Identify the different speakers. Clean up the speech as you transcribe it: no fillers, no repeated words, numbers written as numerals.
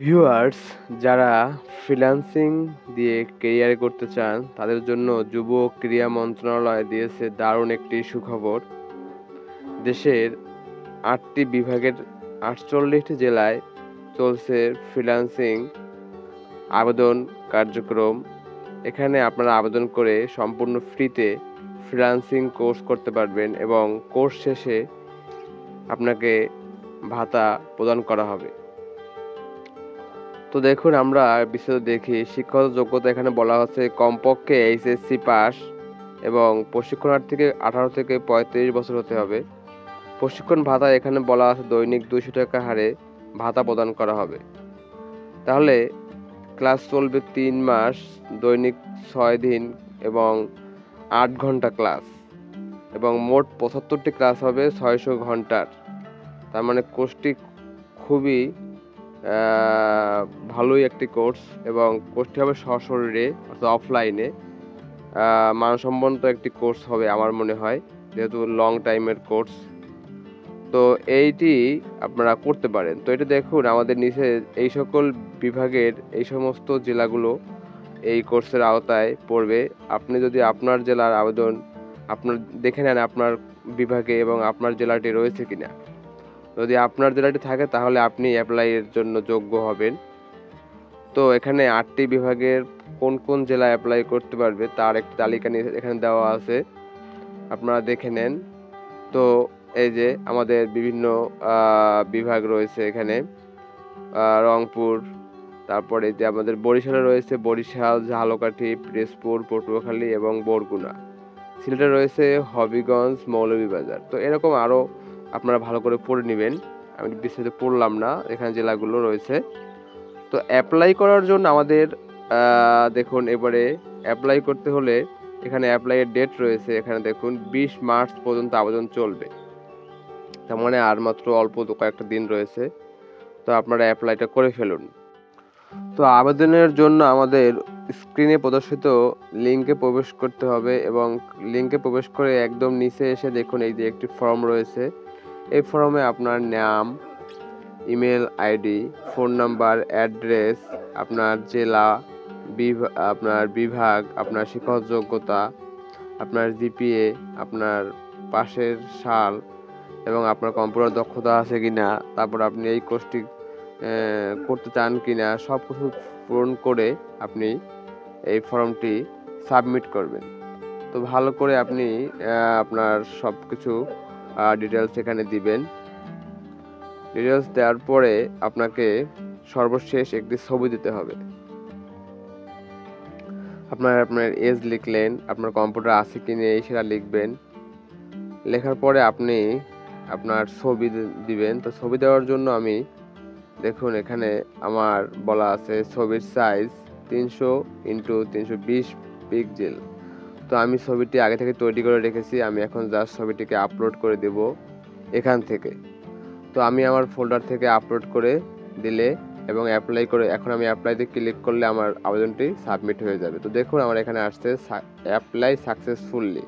Speaker 1: Viewers, যারা freelancing দিয়ে career করতে চান তাদের জন্য যুব ও ক্রীড়া মন্ত্রণালয় দিয়েছে দারুণ একটি সুখবর। দেশের ৮টি বিভাগের ৪৮টি জেলায় চলছে ফ্রিল্যান্সিং আবেদন কার্যক্রম। এখানে আপনারা আবেদন করে সম্পূর্ণ ফ্রিতে ফ্রিল্যান্সিং কোর্স করতে পারবেন এবং কোর্স শেষে আপনাকে ভাতা প্রদান করা হবে। তো দেখুন, আমরা বিস্তারিত দেখি। শিক্ষাগত যোগ্যতা এখানে বলা হচ্ছে কমপক্ষে এইচএসসি পাস এবং প্রশিক্ষণার্থীকে 18 থেকে 35 বছর হতে হবে। প্রশিক্ষণ ভাতা এখানে বলা আছে দৈনিক 200 টাকা হারে ভাতা প্রদান করা হবে। তাহলে ক্লাস চলবে 3 মাস, দৈনিক 6 দিন এবং 8 ঘন্টা ক্লাস এবং মোট 75টি ক্লাস হবে 600 ঘন্টার। তার মানে কোর্সটি খুবই ভালোই একটি কোর্স এবং কোর্সটি হবে সশরীরে অর্থাৎ অফলাইনে। মানসম্পন্ন একটি কোর্স হবে আমার মনে হয়, যেহেতু লং টাইমের কোর্স। তো এইটি আপনারা করতে পারেন। তো এটা দেখুন, আমাদের নিচে এই সকল বিভাগের এই সমস্ত জেলাগুলো এই কোর্সের আওতায় পড়বে। আপনি যদি আপনার জেলার আবেদন আপনার দেখে নেন আপনার বিভাগে এবং আপনার জেলাটি রয়েছে কিনা। যদি আপনার জেলাটি থাকে তাহলে আপনি অ্যাপ্লাইয়ের জন্য যোগ্য হবেন। তো এখানে 8টি বিভাগের কোন কোন জেলায় অ্যাপ্লাই করতে পারবে তার একটি তালিকা এখানে দেওয়া আছে, আপনারা দেখে নেন। তো এই যে আমাদের বিভিন্ন বিভাগ রয়েছে এখানে, রংপুর, তারপরে যে আমাদের বরিশালে রয়েছে বরিশাল, ঝালকাঠি, পিরোজপুর, পটুয়াখালী এবং বরগুনা। সিলেটে রয়েছে হবিগঞ্জ, মৌলভীবাজার। তো এরকম আরও আপনারা ভালো করে পড়ে নেবেন, আমি বিস্তারিত পড়লাম না, এখানে জেলাগুলো রয়েছে। তো অ্যাপ্লাই করার জন্য আমাদের দেখুন, এবারে অ্যাপ্লাই করতে হলে এখানে অ্যাপ্লাইয়ের ডেট রয়েছে, এখানে দেখুন 20 মার্চ পর্যন্ত আবেদন চলবে। তার মানে আর মাত্র অল্প কয়েকটা দিন রয়েছে। তো আপনারা অ্যাপ্লাইটা করে ফেলুন। তো আবেদনের জন্য আমাদের স্ক্রিনে প্রদর্শিত লিঙ্কে প্রবেশ করতে হবে এবং লিঙ্কে প্রবেশ করে একদম নিচে এসে দেখুন এই যে একটি ফর্ম রয়েছে। এই ফর্মে আপনার নাম, email ID, phone number, address, আপনার জেলা, আপনার বিভাগ, আপনার শিক্ষাগত যোগ্যতা, আপনার জিপিএ, আপনার পাশের সাল এবং আপনার কম্পিউটার দক্ষতা আছে কিনা, তারপর আপনি এই কোর্সটি করতে চান কিনা, সব কিছু পূরণ করে আপনি এই ফর্মটি সাবমিট করবেন। তো ভালো করে আপনি আপনার সব কিছু ডিটেলস এখানে দিবেন। ডিটেলস দেওয়ার পরে আপনাকে সর্বশেষ একটি ছবি দিতে হবে। আপনার এজ লিখলেন, আপনার কম্পিউটার আছে কি নেই সেটা লিখবেন। লেখার পরে আপনি আপনার ছবি দিবেন। তো ছবি দেওয়ার জন্য আমি দেখুন এখানে আমার বলা আছে ছবির সাইজ 300x320 পিক্সেল। তো আমি ছবিটি আগে থেকে তৈরি করে রেখেছি, আমি এখন জাস্ট ছবিটিকে আপলোড করে দেব এখান থেকে। তো আমি আমার ফোল্ডার থেকে আপলোড করে দিলে এবং অ্যাপ্লাই করে, এখন আমি অ্যাপ্লাইতে ক্লিক করলে আমার আবেদনটি সাবমিট হয়ে যাবে। তো দেখুন আমার এখানে আসছে অ্যাপ্লাই সাকসেসফুলি।